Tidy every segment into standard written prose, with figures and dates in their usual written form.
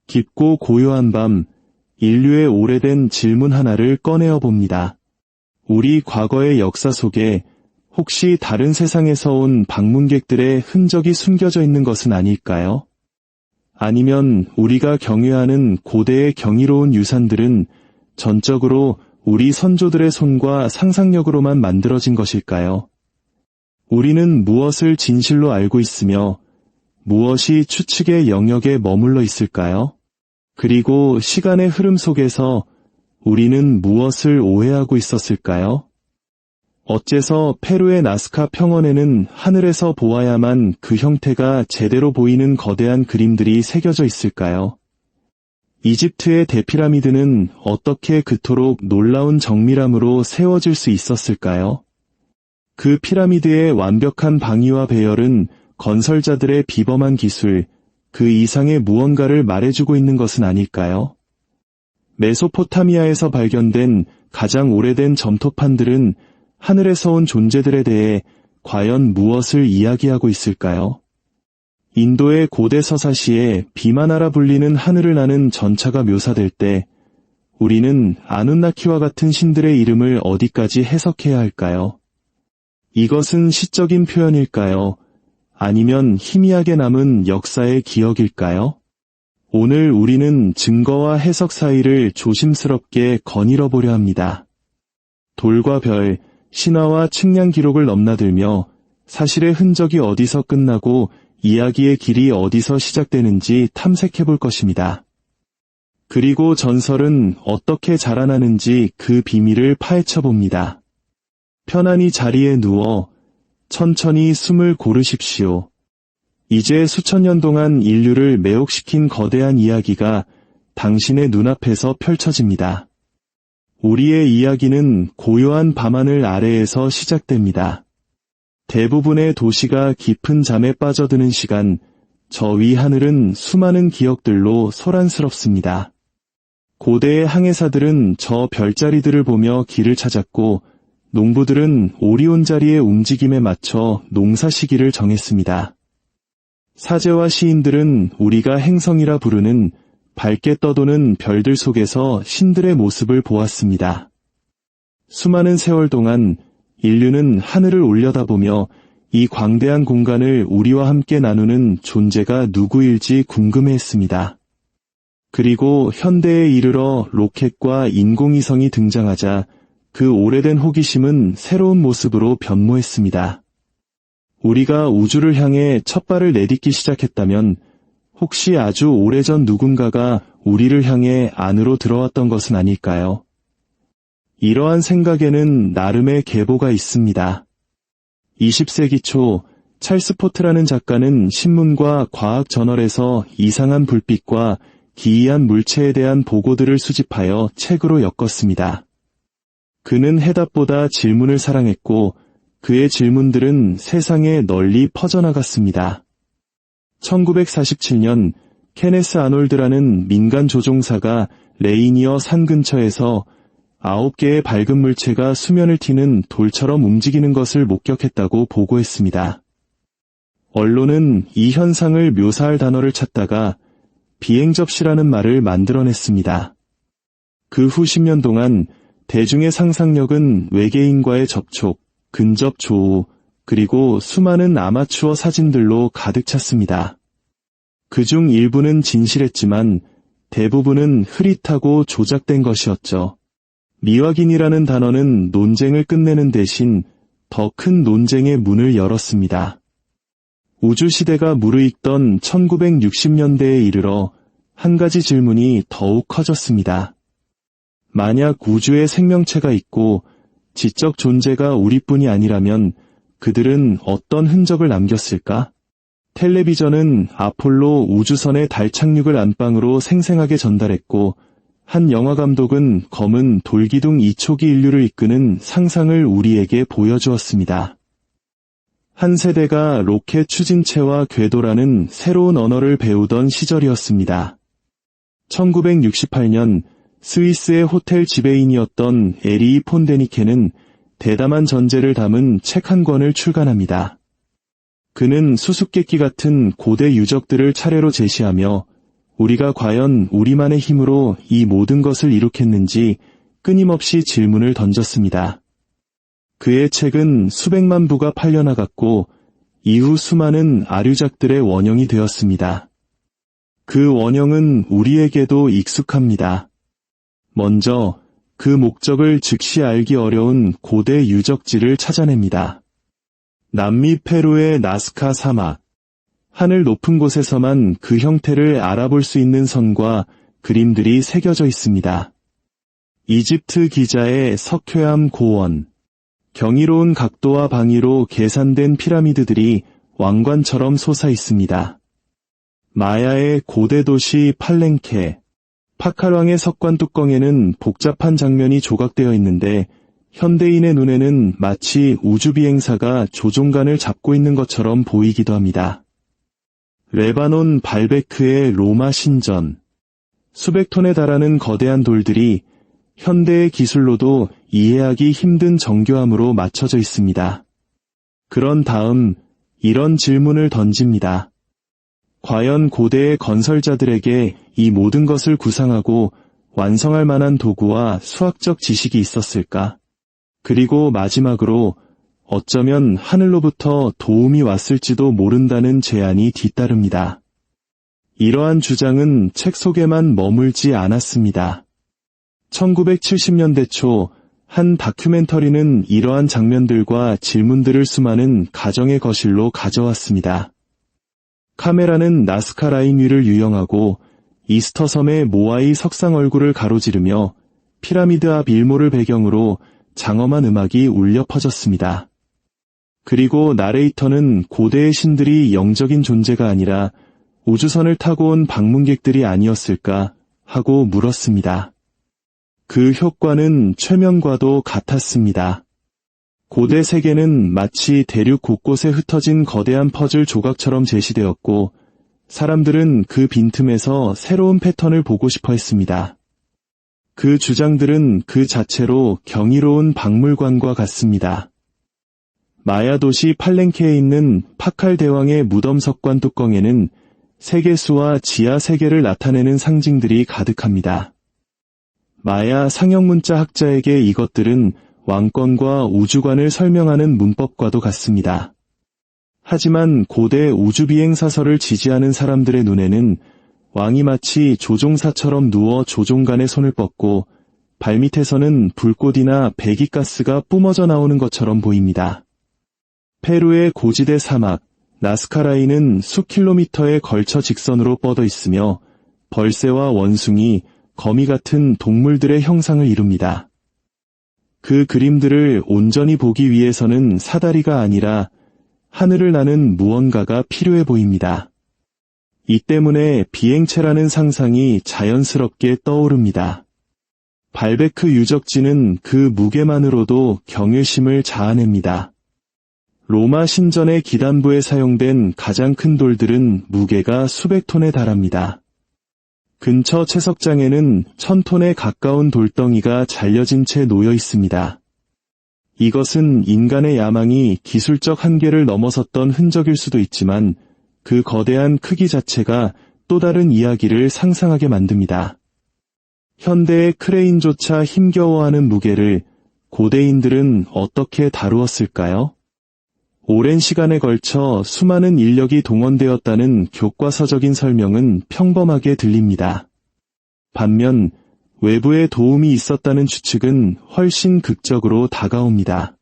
깊고 고요한 밤, 인류의 오래된 질문 하나를 꺼내어 봅니다. 우리 과거의 역사 속에 혹시 다른 세상에서 온 방문객들의 흔적이 숨겨져 있는 것은 아닐까요? 아니면 우리가 경유하는 고대의 경이로운 유산들은 전적으로 우리 선조들의 손과 상상력으로만 만들어진 것일까요? 우리는 무엇을 진실로 알고 있으며 무엇이 추측의 영역에 머물러 있을까요? 그리고 시간의 흐름 속에서 우리는 무엇을 오해하고 있었을까요? 어째서 페루의 나스카 평원에는 하늘에서 보아야만 그 형태가 제대로 보이는 거대한 그림들이 새겨져 있을까요? 이집트의 대피라미드는 어떻게 그토록 놀라운 정밀함으로 세워질 수 있었을까요? 그 피라미드의 완벽한 방위와 배열은 건설자들의 비범한 기술, 그 이상의 무언가를 말해주고 있는 것은 아닐까요? 메소포타미아에서 발견된 가장 오래된 점토판들은 하늘에서 온 존재들에 대해 과연 무엇을 이야기하고 있을까요? 인도의 고대 서사시에 비마나라 불리는 하늘을 나는 전차가 묘사될 때 우리는 아누나키와 같은 신들의 이름을 어디까지 해석해야 할까요? 이것은 시적인 표현일까요? 아니면 희미하게 남은 역사의 기억일까요? 오늘 우리는 증거와 해석 사이를 조심스럽게 거닐어 보려 합니다. 돌과 별, 신화와 측량 기록을 넘나들며 사실의 흔적이 어디서 끝나고 이야기의 길이 어디서 시작되는지 탐색해 볼 것입니다. 그리고 전설은 어떻게 자라나는지 그 비밀을 파헤쳐 봅니다. 편안히 자리에 누워 천천히 숨을 고르십시오. 이제 수천 년 동안 인류를 매혹시킨 거대한 이야기가 당신의 눈앞에서 펼쳐집니다. 우리의 이야기는 고요한 밤하늘 아래에서 시작됩니다. 대부분의 도시가 깊은 잠에 빠져드는 시간, 저 위 하늘은 수많은 기억들로 소란스럽습니다. 고대의 항해사들은 저 별자리들을 보며 길을 찾았고 농부들은 오리온 자리의 움직임에 맞춰 농사 시기를 정했습니다. 사제와 시인들은 우리가 행성이라 부르는 밝게 떠도는 별들 속에서 신들의 모습을 보았습니다. 수많은 세월 동안 인류는 하늘을 올려다보며 이 광대한 공간을 우리와 함께 나누는 존재가 누구일지 궁금해했습니다. 그리고 현대에 이르러 로켓과 인공위성이 등장하자 그 오래된 호기심은 새로운 모습으로 변모했습니다. 우리가 우주를 향해 첫 발을 내딛기 시작했다면 혹시 아주 오래전 누군가가 우리를 향해 안으로 들어왔던 것은 아닐까요? 이러한 생각에는 나름의 계보가 있습니다. 20세기 초 찰스 포트라는 작가는 신문과 과학 저널에서 이상한 불빛과 기이한 물체에 대한 보고들을 수집하여 책으로 엮었습니다. 그는 해답보다 질문을 사랑했고 그의 질문들은 세상에 널리 퍼져나갔습니다. 1947년 케네스 아놀드라는 민간 조종사가 레이니어 산 근처에서 9개의 밝은 물체가 수면을 튀는 돌처럼 움직이는 것을 목격했다고 보고했습니다. 언론은 이 현상을 묘사할 단어를 찾다가 비행접시라는 말을 만들어냈습니다. 그 후 10년 동안 대중의 상상력은 외계인과의 접촉, 근접 조우, 그리고 수많은 아마추어 사진들로 가득 찼습니다. 그중 일부는 진실했지만 대부분은 흐릿하고 조작된 것이었죠. 미확인이라는 단어는 논쟁을 끝내는 대신 더 큰 논쟁의 문을 열었습니다. 우주시대가 무르익던 1960년대에 이르러 한 가지 질문이 더욱 커졌습니다. 만약 우주에 생명체가 있고 지적 존재가 우리뿐이 아니라면 그들은 어떤 흔적을 남겼을까? 텔레비전은 아폴로 우주선의 달 착륙을 안방으로 생생하게 전달했고 한 영화감독은 검은 돌기둥 2초기 인류를 이끄는 상상을 우리에게 보여주었습니다. 한 세대가 로켓 추진체와 궤도라는 새로운 언어를 배우던 시절이었습니다. 1968년 스위스의 호텔 지배인이었던 에리 폰 데니케는 대담한 전제를 담은 책 한 권을 출간합니다. 그는 수수께끼 같은 고대 유적들을 차례로 제시하며 우리가 과연 우리만의 힘으로 이 모든 것을 이룩했는지 끊임없이 질문을 던졌습니다. 그의 책은 수백만 부가 팔려나갔고 이후 수많은 아류작들의 원형이 되었습니다. 그 원형은 우리에게도 익숙합니다. 먼저 그 목적을 즉시 알기 어려운 고대 유적지를 찾아냅니다. 남미 페루의 나스카 사막. 하늘 높은 곳에서만 그 형태를 알아볼 수 있는 선과 그림들이 새겨져 있습니다. 이집트 기자의 석회암 고원. 경이로운 각도와 방위로 계산된 피라미드들이 왕관처럼 솟아 있습니다. 마야의 고대 도시 팔렌케. 파칼왕의 석관 뚜껑에는 복잡한 장면이 조각되어 있는데 현대인의 눈에는 마치 우주비행사가 조종간을 잡고 있는 것처럼 보이기도 합니다. 레바논 발베크의 로마 신전. 수백 톤에 달하는 거대한 돌들이 현대의 기술로도 이해하기 힘든 정교함으로 맞춰져 있습니다. 그런 다음 이런 질문을 던집니다. 과연 고대의 건설자들에게 이 모든 것을 구상하고 완성할 만한 도구와 수학적 지식이 있었을까? 그리고 마지막으로 어쩌면 하늘로부터 도움이 왔을지도 모른다는 제안이 뒤따릅니다. 이러한 주장은 책 속에만 머물지 않았습니다. 1970년대 초 한 다큐멘터리는 이러한 장면들과 질문들을 수많은 가정의 거실로 가져왔습니다. 카메라는 나스카 라인 위를 유영하고 이스터 섬의 모아이 석상 얼굴을 가로지르며 피라미드 앞 일몰을 배경으로 장엄한 음악이 울려 퍼졌습니다. 그리고 나레이터는 고대의 신들이 영적인 존재가 아니라 우주선을 타고 온 방문객들이 아니었을까 하고 물었습니다. 그 효과는 최면과도 같았습니다. 고대 세계는 마치 대륙 곳곳에 흩어진 거대한 퍼즐 조각처럼 제시되었고 사람들은 그 빈틈에서 새로운 패턴을 보고 싶어 했습니다. 그 주장들은 그 자체로 경이로운 박물관과 같습니다. 마야 도시 팔렌케에 있는 파칼 대왕의 무덤 석관 뚜껑에는 세계수와 지하 세계를 나타내는 상징들이 가득합니다. 마야 상형문자 학자에게 이것들은 왕권과 우주관을 설명하는 문법과도 같습니다. 하지만 고대 우주비행 사설을 지지하는 사람들의 눈에는 왕이 마치 조종사처럼 누워 조종간의 손을 뻗고 발밑에서는 불꽃이나 배기가스가 뿜어져 나오는 것처럼 보입니다. 페루의 고지대 사막, 나스카라인은 수킬로미터에 걸쳐 직선으로 뻗어 있으며 벌새와 원숭이, 거미 같은 동물들의 형상을 이룹니다. 그 그림들을 온전히 보기 위해서는 사다리가 아니라 하늘을 나는 무언가가 필요해 보입니다. 이 때문에 비행체라는 상상이 자연스럽게 떠오릅니다. 발베크 유적지는 그 무게만으로도 경외심을 자아냅니다. 로마 신전의 기단부에 사용된 가장 큰 돌들은 무게가 수백 톤에 달합니다. 근처 채석장에는 1000톤에 가까운 돌덩이가 잘려진 채 놓여 있습니다. 이것은 인간의 야망이 기술적 한계를 넘어섰던 흔적일 수도 있지만 그 거대한 크기 자체가 또 다른 이야기를 상상하게 만듭니다. 현대의 크레인조차 힘겨워하는 무게를 고대인들은 어떻게 다루었을까요? 오랜 시간에 걸쳐 수많은 인력이 동원되었다는 교과서적인 설명은 평범하게 들립니다. 반면 외부의 도움이 있었다는 추측은 훨씬 극적으로 다가옵니다.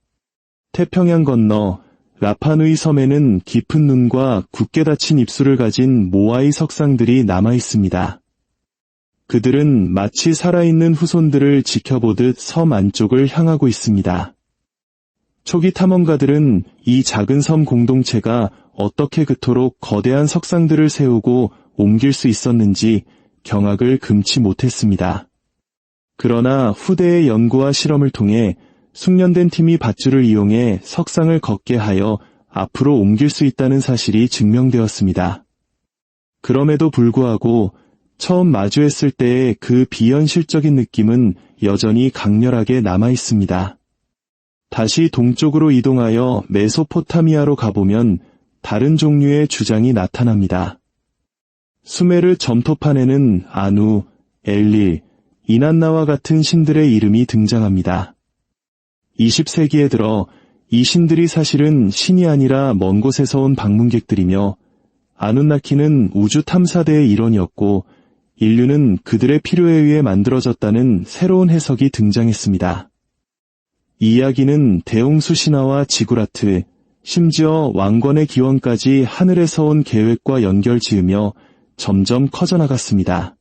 태평양 건너 라파누이 섬에는 깊은 눈과 굳게 닫힌 입술을 가진 모아이 석상들이 남아 있습니다. 그들은 마치 살아있는 후손들을 지켜보듯 섬 안쪽을 향하고 있습니다. 초기 탐험가들은 이 작은 섬 공동체가 어떻게 그토록 거대한 석상들을 세우고 옮길 수 있었는지 경악을 금치 못했습니다. 그러나 후대의 연구와 실험을 통해 숙련된 팀이 밧줄을 이용해 석상을 걷게 하여 앞으로 옮길 수 있다는 사실이 증명되었습니다. 그럼에도 불구하고 처음 마주했을 때의 그 비현실적인 느낌은 여전히 강렬하게 남아 있습니다. 다시 동쪽으로 이동하여 메소포타미아로 가보면 다른 종류의 주장이 나타납니다. 수메르 점토판에는 아누, 엘릴, 이난나와 같은 신들의 이름이 등장합니다. 20세기에 들어 이 신들이 사실은 신이 아니라 먼 곳에서 온 방문객들이며 아누나키는 우주 탐사대의 일원이었고 인류는 그들의 필요에 의해 만들어졌다는 새로운 해석이 등장했습니다. 이 이야기는 대홍수 신화와 지구라트, 심지어 왕권의 기원까지 하늘에서 온 계획과 연결지으며 점점 커져나갔습니다.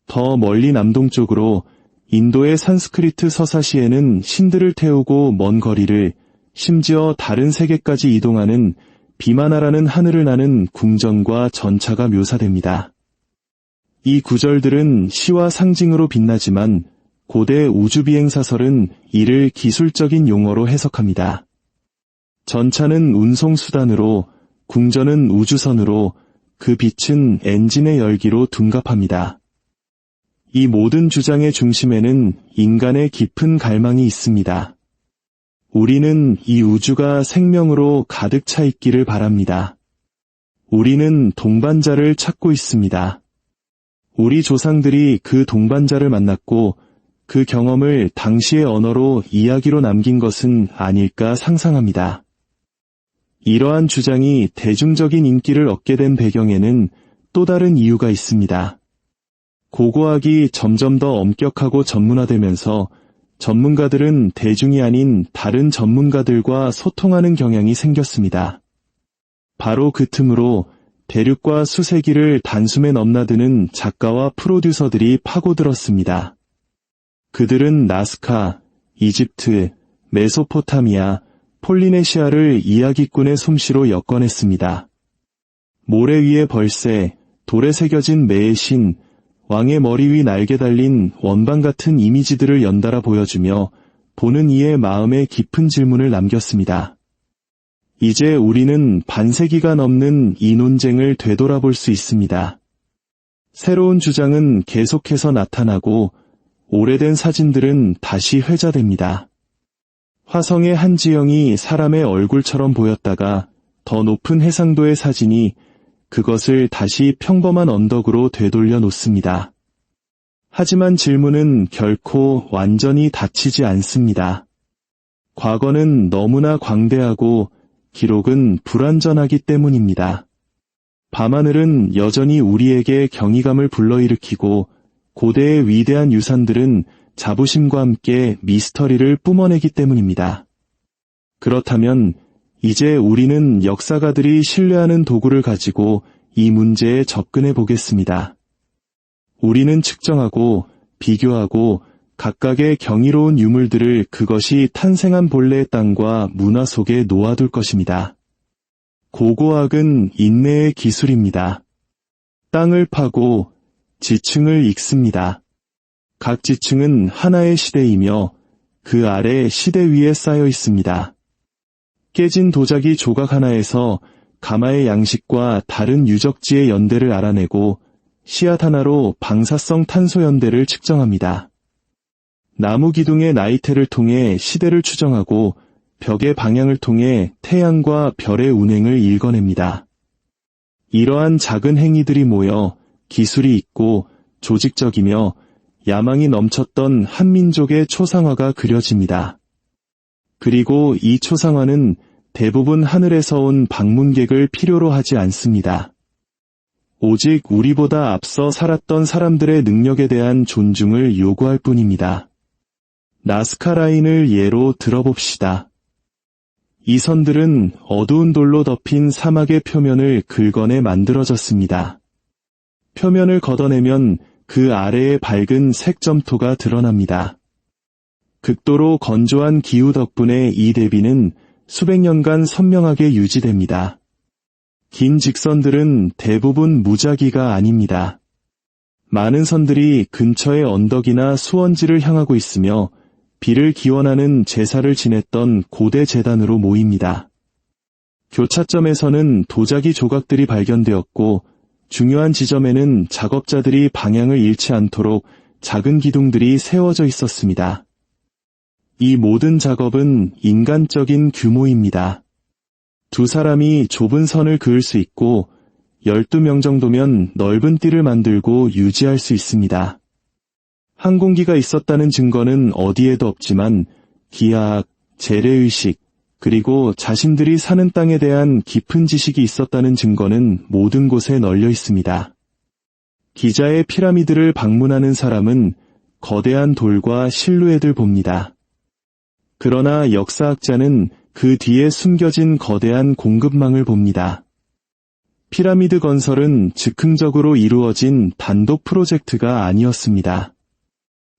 더 멀리 남동쪽으로 인도의 산스크리트 서사시에는 신들을 태우고 먼 거리를, 심지어 다른 세계까지 이동하는 비마나라는 하늘을 나는 궁전과 전차가 묘사됩니다. 이 구절들은 시와 상징으로 빛나지만 고대 우주비행사설은 이를 기술적인 용어로 해석합니다. 전차는 운송수단으로, 궁전은 우주선으로, 그 빛은 엔진의 열기로 둔갑합니다. 이 모든 주장의 중심에는 인간의 깊은 갈망이 있습니다. 우리는 이 우주가 생명으로 가득 차 있기를 바랍니다. 우리는 동반자를 찾고 있습니다. 우리 조상들이 그 동반자를 만났고 그 경험을 당시의 언어로 이야기로 남긴 것은 아닐까 상상합니다. 이러한 주장이 대중적인 인기를 얻게 된 배경에는 또 다른 이유가 있습니다. 고고학이 점점 더 엄격하고 전문화되면서 전문가들은 대중이 아닌 다른 전문가들과 소통하는 경향이 생겼습니다. 바로 그 틈으로 대륙과 수세기를 단숨에 넘나드는 작가와 프로듀서들이 파고들었습니다. 그들은 나스카, 이집트, 메소포타미아, 폴리네시아를 이야기꾼의 솜씨로 엮어냈습니다. 모래 위에 벌새, 돌에 새겨진 매의 신, 왕의 머리 위 날개 달린 원반 같은 이미지들을 연달아 보여주며 보는 이의 마음에 깊은 질문을 남겼습니다. 이제 우리는 반세기가 넘는 이 논쟁을 되돌아볼 수 있습니다. 새로운 주장은 계속해서 나타나고 오래된 사진들은 다시 회자됩니다. 화성의 한 지형이 사람의 얼굴처럼 보였다가 더 높은 해상도의 사진이 그것을 다시 평범한 언덕으로 되돌려 놓습니다. 하지만 질문은 결코 완전히 닫히지 않습니다. 과거는 너무나 광대하고 기록은 불완전하기 때문입니다. 밤하늘은 여전히 우리에게 경이감을 불러일으키고 고대의 위대한 유산들은 자부심과 함께 미스터리를 뿜어내기 때문입니다. 그렇다면 이제 우리는 역사가들이 신뢰하는 도구를 가지고 이 문제에 접근해 보겠습니다. 우리는 측정하고 비교하고 각각의 경이로운 유물들을 그것이 탄생한 본래의 땅과 문화 속에 놓아둘 것입니다. 고고학은 인내의 기술입니다. 땅을 파고 지층을 읽습니다. 각 지층은 하나의 시대이며 그 아래 시대 위에 쌓여 있습니다. 깨진 도자기 조각 하나에서 가마의 양식과 다른 유적지의 연대를 알아내고 씨앗 하나로 방사성 탄소 연대를 측정합니다. 나무 기둥의 나이테를 통해 시대를 추정하고 벽의 방향을 통해 태양과 별의 운행을 읽어냅니다. 이러한 작은 행위들이 모여 기술이 있고 조직적이며 야망이 넘쳤던 한민족의 초상화가 그려집니다. 그리고 이 초상화는 대부분 하늘에서 온 방문객을 필요로 하지 않습니다. 오직 우리보다 앞서 살았던 사람들의 능력에 대한 존중을 요구할 뿐입니다. 나스카 라인을 예로 들어봅시다. 이 선들은 어두운 돌로 덮인 사막의 표면을 긁어내 만들어졌습니다. 표면을 걷어내면 그 아래의 밝은 색점토가 드러납니다. 극도로 건조한 기후 덕분에 이 대비는 수백 년간 선명하게 유지됩니다. 긴 직선들은 대부분 무작위가 아닙니다. 많은 선들이 근처의 언덕이나 수원지를 향하고 있으며 비를 기원하는 제사를 지냈던 고대 제단으로 모입니다. 교차점에서는 도자기 조각들이 발견되었고 중요한 지점에는 작업자들이 방향을 잃지 않도록 작은 기둥들이 세워져 있었습니다. 이 모든 작업은 인간적인 규모입니다. 두 사람이 좁은 선을 그을 수 있고 12명 정도면 넓은 띠를 만들고 유지할 수 있습니다. 항공기가 있었다는 증거는 어디에도 없지만 기하학, 재래의식, 그리고 자신들이 사는 땅에 대한 깊은 지식이 있었다는 증거는 모든 곳에 널려 있습니다. 기자의 피라미드를 방문하는 사람은 거대한 돌과 실루엣을 봅니다. 그러나 역사학자는 그 뒤에 숨겨진 거대한 공급망을 봅니다. 피라미드 건설은 즉흥적으로 이루어진 단독 프로젝트가 아니었습니다.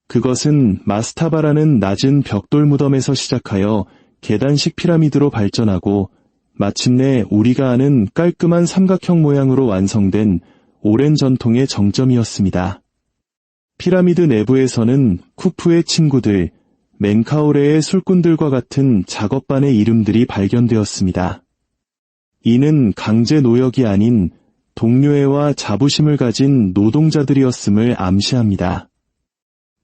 그것은 마스타바라는 낮은 벽돌 무덤에서 시작하여 계단식 피라미드로 발전하고 마침내 우리가 아는 깔끔한 삼각형 모양으로 완성된 오랜 전통의 정점이었습니다. 피라미드 내부에서는 쿠프의 친구들, 멘카오레의 술꾼들과 같은 작업반의 이름들이 발견되었습니다. 이는 강제 노역이 아닌 동료애와 자부심을 가진 노동자들이었음을 암시합니다.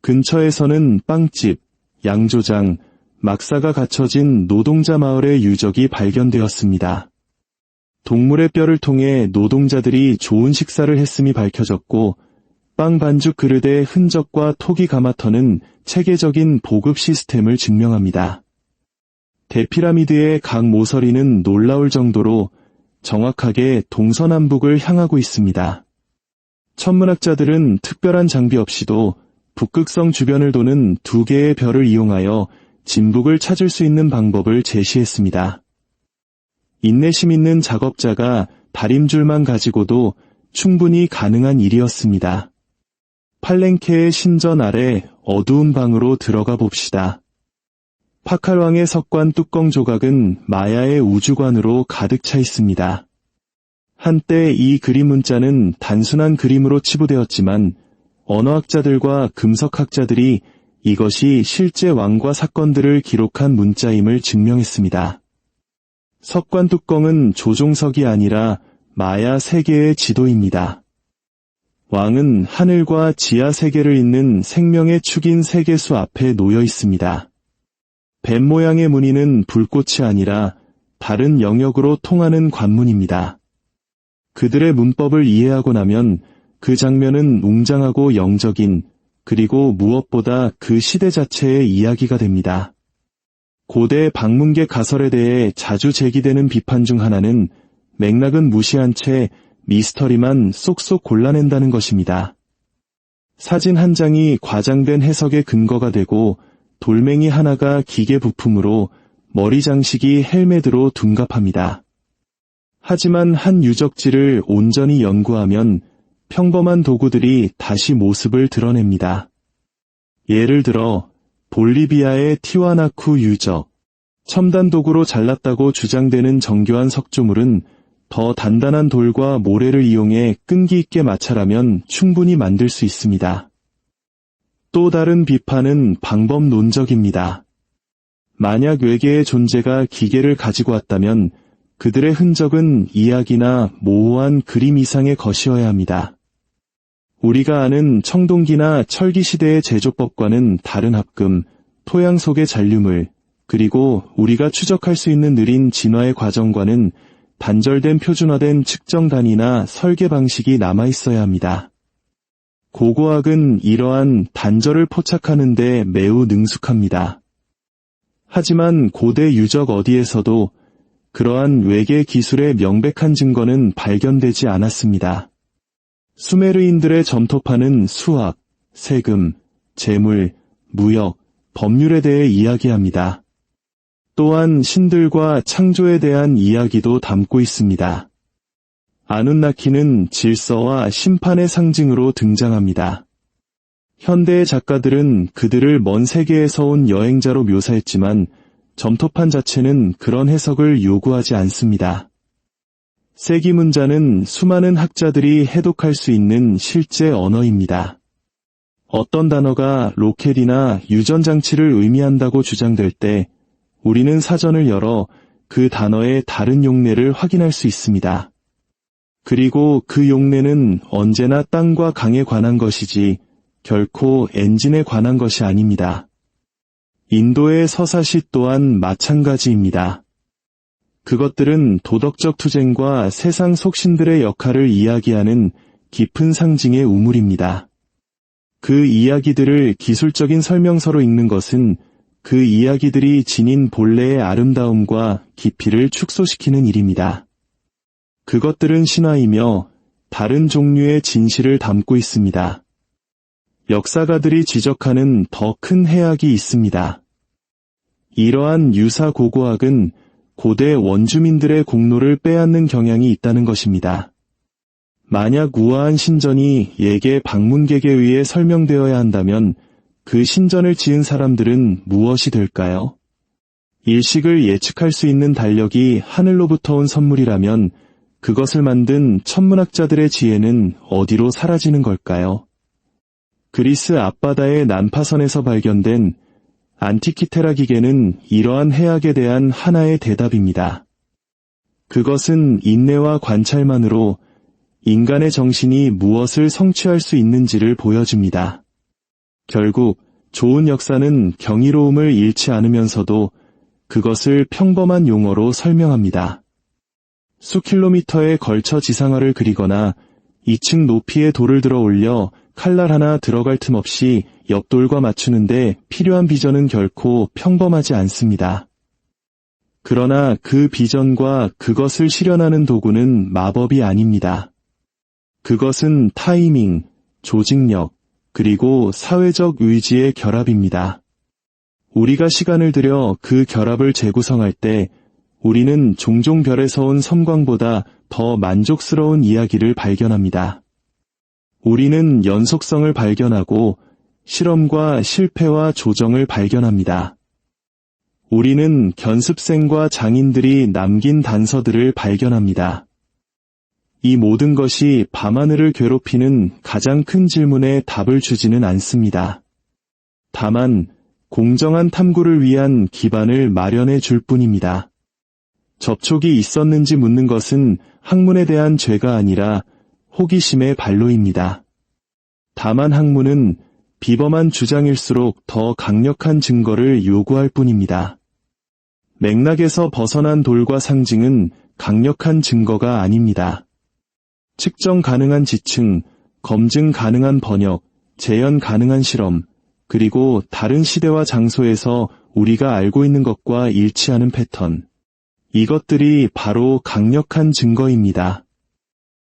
근처에서는 빵집, 양조장, 막사가 갇혀진 노동자 마을의 유적이 발견되었습니다. 동물의 뼈를 통해 노동자들이 좋은 식사를 했음이 밝혀졌고 빵 반죽 그릇의 흔적과 토기 가마터는 체계적인 보급 시스템을 증명합니다. 대피라미드의 각 모서리는 놀라울 정도로 정확하게 동서남북을 향하고 있습니다. 천문학자들은 특별한 장비 없이도 북극성 주변을 도는 2개의 별을 이용하여 진북을 찾을 수 있는 방법을 제시했습니다. 인내심 있는 작업자가 다림줄만 가지고도 충분히 가능한 일이었습니다. 팔랭케의 신전 아래 어두운 방으로 들어가 봅시다. 파칼왕의 석관 뚜껑 조각은 마야의 우주관으로 가득 차 있습니다. 한때 이 그림 문자는 단순한 그림으로 치부되었지만 언어학자들과 금석학자들이 이것이 실제 왕과 사건들을 기록한 문자임을 증명했습니다. 석관 뚜껑은 조종석이 아니라 마야 세계의 지도입니다. 왕은 하늘과 지하 세계를 잇는 생명의 축인 세계수 앞에 놓여 있습니다. 뱀 모양의 무늬는 불꽃이 아니라 다른 영역으로 통하는 관문입니다. 그들의 문법을 이해하고 나면 그 장면은 웅장하고 영적인, 그리고 무엇보다 그 시대 자체의 이야기가 됩니다. 고대 방문객 가설에 대해 자주 제기되는 비판 중 하나는 맥락은 무시한 채 미스터리만 쏙쏙 골라낸다는 것입니다. 사진 한 장이 과장된 해석의 근거가 되고 돌멩이 하나가 기계 부품으로 머리 장식이 헬멧으로 둔갑합니다. 하지만 한 유적지를 온전히 연구하면 평범한 도구들이 다시 모습을 드러냅니다. 예를 들어 볼리비아의 티와나쿠 유적, 첨단 도구로 잘랐다고 주장되는 정교한 석조물은 더 단단한 돌과 모래를 이용해 끈기 있게 마찰하면 충분히 만들 수 있습니다. 또 다른 비판은 방법론적입니다. 만약 외계의 존재가 기계를 가지고 왔다면 그들의 흔적은 이야기나 모호한 그림 이상의 것이어야 합니다. 우리가 아는 청동기나 철기 시대의 제조법과는 다른 합금, 토양 속의 잔류물, 그리고 우리가 추적할 수 있는 느린 진화의 과정과는 단절된 표준화된 측정 단위나 설계 방식이 남아있어야 합니다. 고고학은 이러한 단절을 포착하는 데 매우 능숙합니다. 하지만 고대 유적 어디에서도 그러한 외계 기술의 명백한 증거는 발견되지 않았습니다. 수메르인들의 점토파는 수학, 세금, 재물, 무역, 법률에 대해 이야기합니다. 또한 신들과 창조에 대한 이야기도 담고 있습니다. 아눈나키는 질서와 심판의 상징으로 등장합니다. 현대의 작가들은 그들을 먼 세계에서 온 여행자로 묘사했지만 점토판 자체는 그런 해석을 요구하지 않습니다. 세기 문자는 수많은 학자들이 해독할 수 있는 실제 언어입니다. 어떤 단어가 로켓이나 유전장치를 의미한다고 주장될 때 우리는 사전을 열어 그 단어의 다른 용례를 확인할 수 있습니다. 그리고 그 용례는 언제나 땅과 강에 관한 것이지 결코 엔진에 관한 것이 아닙니다. 인도의 서사시 또한 마찬가지입니다. 그것들은 도덕적 투쟁과 세상 속신들의 역할을 이야기하는 깊은 상징의 우물입니다. 그 이야기들을 기술적인 설명서로 읽는 것은 그 이야기들이 지닌 본래의 아름다움과 깊이를 축소시키는 일입니다. 그것들은 신화이며 다른 종류의 진실을 담고 있습니다. 역사가들이 지적하는 더 큰 해악이 있습니다. 이러한 유사고고학은 고대 원주민들의 공로를 빼앗는 경향이 있다는 것입니다. 만약 우아한 신전이 예계 방문객에 의해 설명되어야 한다면 그 신전을 지은 사람들은 무엇이 될까요? 일식을 예측할 수 있는 달력이 하늘로부터 온 선물이라면 그것을 만든 천문학자들의 지혜는 어디로 사라지는 걸까요? 그리스 앞바다의 난파선에서 발견된 안티키테라 기계는 이러한 해악에 대한 하나의 대답입니다. 그것은 인내와 관찰만으로 인간의 정신이 무엇을 성취할 수 있는지를 보여줍니다. 결국 좋은 역사는 경이로움을 잃지 않으면서도 그것을 평범한 용어로 설명합니다. 수킬로미터에 걸쳐 지상화를 그리거나 2층 높이의 돌을 들어 올려 칼날 하나 들어갈 틈 없이 옆돌과 맞추는데 필요한 비전은 결코 평범하지 않습니다. 그러나 그 비전과 그것을 실현하는 도구는 마법이 아닙니다. 그것은 타이밍, 조직력, 그리고 사회적 의지의 결합입니다. 우리가 시간을 들여 그 결합을 재구성할 때 우리는 종종 별에서 온 섬광보다 더 만족스러운 이야기를 발견합니다. 우리는 연속성을 발견하고 실험과 실패와 조정을 발견합니다. 우리는 견습생과 장인들이 남긴 단서들을 발견합니다. 이 모든 것이 밤하늘을 괴롭히는 가장 큰 질문에 답을 주지는 않습니다. 다만 공정한 탐구를 위한 기반을 마련해 줄 뿐입니다. 접촉이 있었는지 묻는 것은 학문에 대한 죄가 아니라 호기심의 발로입니다. 다만 학문은 비범한 주장일수록 더 강력한 증거를 요구할 뿐입니다. 맥락에서 벗어난 돌과 상징은 강력한 증거가 아닙니다. 측정 가능한 지층, 검증 가능한 번역, 재현 가능한 실험, 그리고 다른 시대와 장소에서 우리가 알고 있는 것과 일치하는 패턴. 이것들이 바로 강력한 증거입니다.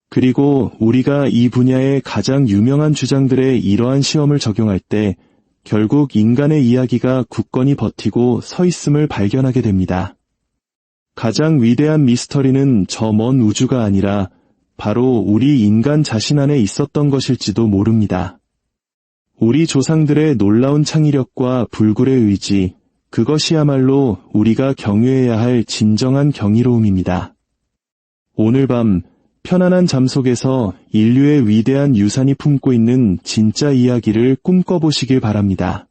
그리고 우리가 이 분야의 가장 유명한 주장들의 이러한 시험을 적용할 때 결국 인간의 이야기가 굳건히 버티고 서 있음을 발견하게 됩니다. 가장 위대한 미스터리는 저 먼 우주가 아니라 바로 우리 인간 자신 안에 있었던 것일지도 모릅니다. 우리 조상들의 놀라운 창의력과 불굴의 의지, 그것이야말로 우리가 경유해야 할 진정한 경이로움입니다. 오늘 밤 편안한 잠 속에서 인류의 위대한 유산이 품고 있는 진짜 이야기를 꿈꿔보시길 바랍니다.